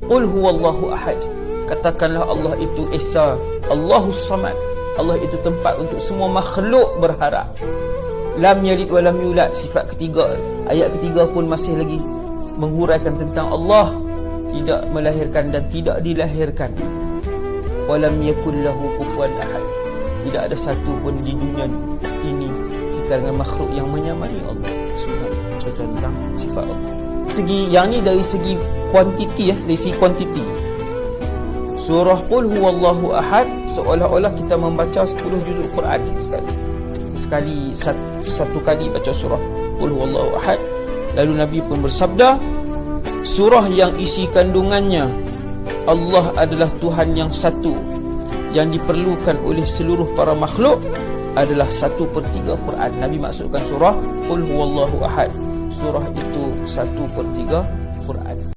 Qul huwallahu ahad. Katakanlah Allah itu Esa, Allahus Samad. Allah itu tempat untuk semua makhluk berharap. Lam yalid wa lam yulad, sifat ketiga. Ayat ketiga pun masih lagi menghuraikan tentang Allah tidak melahirkan dan tidak dilahirkan. Wa lam yakul lahu kufuwan ahad. Tidak ada satu pun di dunia ini di kalangan makhluk yang menyamai Allah. Surah cerita tentang sifat Allah. Segi yang ni dari segi kuantiti dari segi kuantiti. Surah Qul huwallahu ahad seolah-olah kita membaca 10 juzuk Quran satu kali baca surah Qul huwallahu ahad. Lalu Nabi pun bersabda, surah yang isi kandungannya Allah adalah Tuhan yang satu, yang diperlukan oleh seluruh para makhluk adalah 1/3 Quran. Nabi maksudkan surah Qul huwallahu ahad. Surah itu 1/3 Quran.